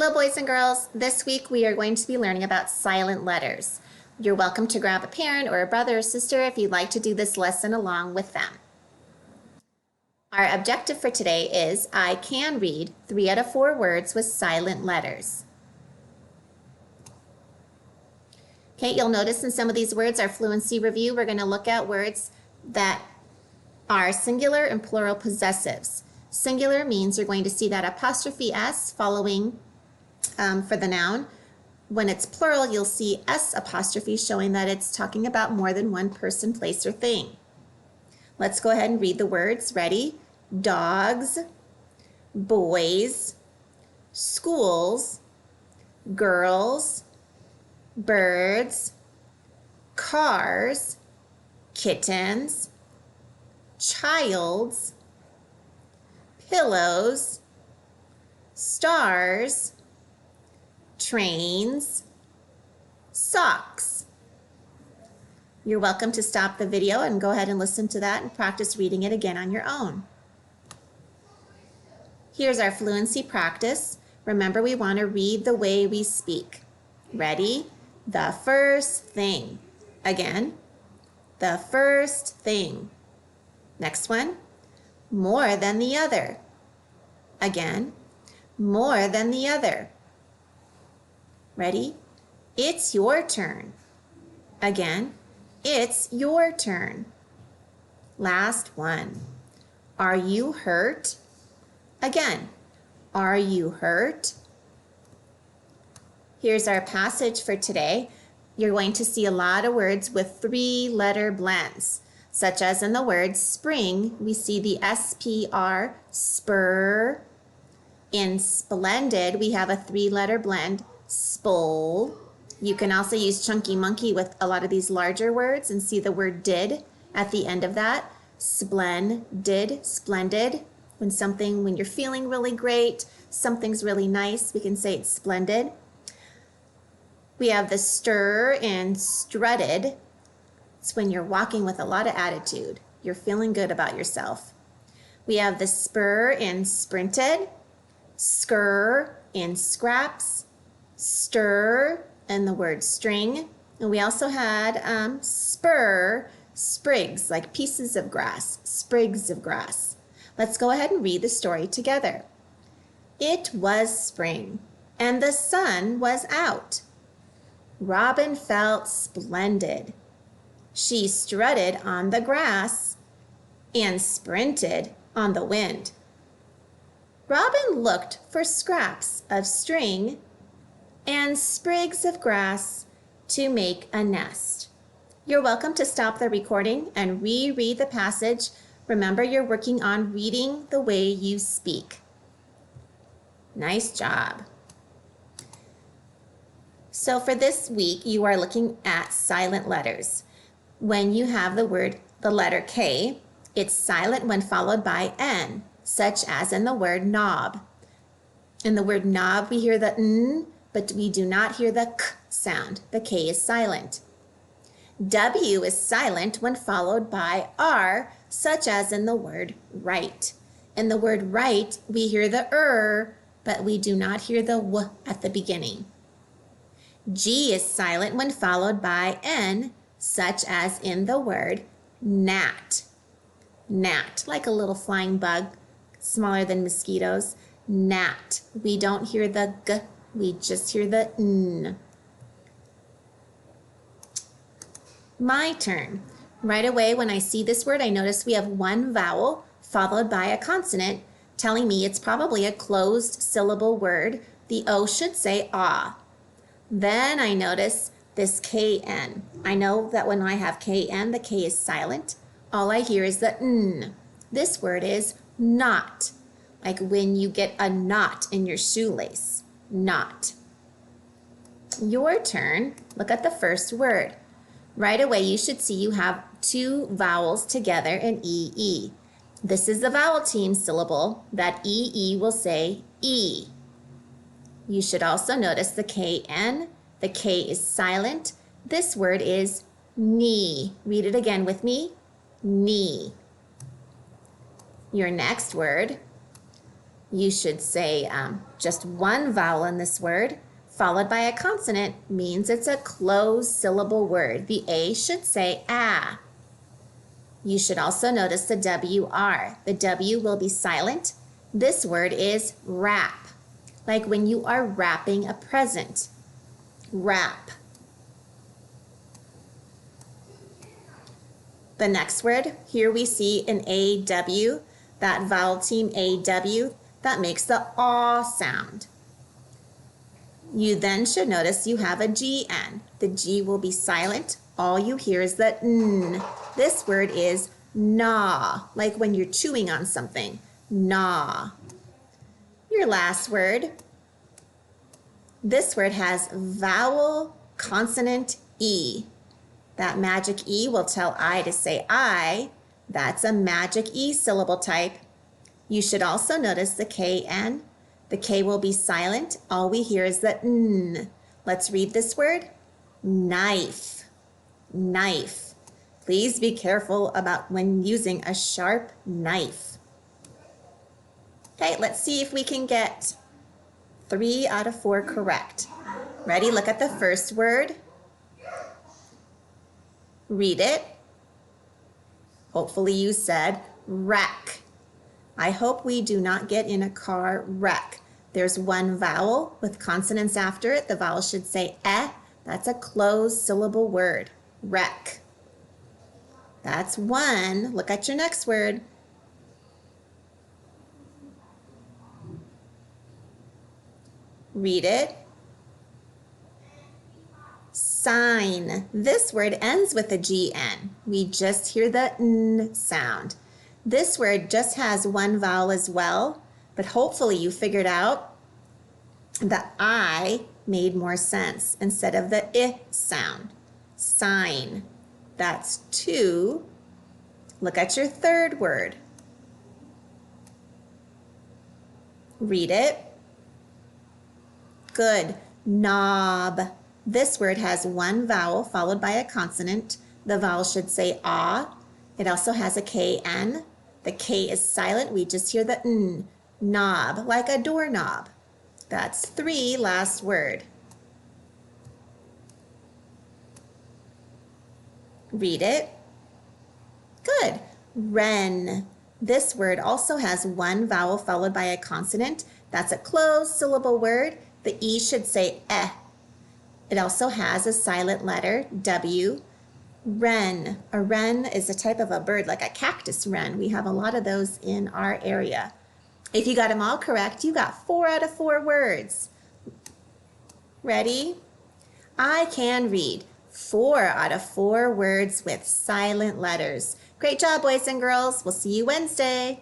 Hello, boys and girls. This week we are going to be learning about silent letters. You're welcome to grab a parent or a brother or sister if you'd like to do this lesson along with them. Our objective for today is I can read 3 out of 4 words with silent letters. Okay, you'll notice in some of these words, our fluency review, we're going to look at words that are singular and plural possessives. Singular means you're going to see that apostrophe S following for the noun. When it's plural, you'll see S apostrophe showing that it's talking about more than one person, place, or thing. Let's go ahead and read the words. Ready? Dogs, boys, schools, girls, birds, cars, kittens, childs, pillows, stars, trains, socks. You're welcome to stop the video and go ahead and listen to that and practice reading it again on your own. Here's our fluency practice. Remember, we want to read the way we speak. Ready? The first thing. Again, the first thing. Next one, more than the other. Again, more than the other. Ready? It's your turn. Again, it's your turn. Last one. Are you hurt? Again, are you hurt? Here's our passage for today. You're going to see a lot of words with 3-letter blends, such as in the word spring, we see the SPR, spur. In splendid, we have a 3-letter blend, spole. You can also use chunky monkey with a lot of these larger words and see the word did at the end of that. Splendid, splendid. When you're feeling really great, something's really nice, we can say it's splendid. We have the stir and strutted. It's when you're walking with a lot of attitude. You're feeling good about yourself. We have the spur and sprinted, skr and scraps, stir and the word string. And we also had spur, sprigs, like pieces of grass, sprigs of grass. Let's go ahead and read the story together. It was spring, and the sun was out. Robin felt splendid. She strutted on the grass and sprinted on the wind. Robin looked for scraps of string and sprigs of grass to make a nest. You're welcome to stop the recording and reread the passage. Remember, you're working on reading the way you speak. Nice job. So for this week, you are looking at silent letters. When you have the letter K, it's silent when followed by N, such as in the word knob. In the word knob, we hear the N, but we do not hear the K sound. The K is silent. W is silent when followed by R, such as in the word right. In the word right, we hear the but we do not hear the W at the beginning. G is silent when followed by N, such as in the word gnat. Gnat, like a little flying bug, smaller than mosquitoes. Gnat. We don't hear the G, we just hear the N. My turn. Right away when I see this word, I notice we have one vowel followed by a consonant, telling me it's probably a closed syllable word. The O should say ah. Then I notice this KN. I know that when I have KN, the K is silent. All I hear is the N. This word is knot, like when you get a knot in your shoelace. Knot. Your turn. Look at the first word. Right away, you should see you have 2 vowels together in EE. This is the vowel team syllable that EE will say E. You should also notice the KN. The K is silent. This word is knee. Read it again with me. Knee. Your next word You should say just one vowel in this word, followed by a consonant, means it's a closed syllable word. The A should say ah. You should also notice the WR. The W will be silent. This word is wrap, like when you are wrapping a present. Wrap. The next word, here we see an AW, that vowel team AW, that makes the aw sound. You then should notice you have a GN. The G will be silent. All you hear is the N. This word is gnaw, like when you're chewing on something. Gnaw. Your last word. This word has vowel, consonant, E. That magic E will tell I to say I. That's a magic E syllable type. You should also notice the KN. The K will be silent. All we hear is the N. Let's read this word. Knife. Knife. Please be careful about when using a sharp knife. Okay, let's see if we can get 3 out of 4 correct. Ready? Look at the first word. Read it. Hopefully you said wreck. I hope we do not get in a car wreck. There's one vowel with consonants after it. The vowel should say eh. That's a closed syllable word. Wreck. That's one. Look at your next word. Read it. Sign. This word ends with a GN. We just hear the N sound. This word just has one vowel as well, but hopefully you figured out the I made more sense instead of the I sound. Sign. That's 2. Look at your third word. Read it. Good. Knob. This word has one vowel followed by a consonant. The vowel should say ah. It also has a KN. The K is silent. We just hear the N. Knob, like a doorknob. That's 3. Last word. Read it. Good. Wren. This word also has one vowel followed by a consonant. That's a closed syllable word. The E should say eh. It also has a silent letter, W. Wren. A wren is a type of a bird, like a cactus wren. We have a lot of those in our area. If you got them all correct, you got 4 out of 4 words. Ready? I can read 4 out of 4 words with silent letters. Great job, boys and girls. We'll see you Wednesday.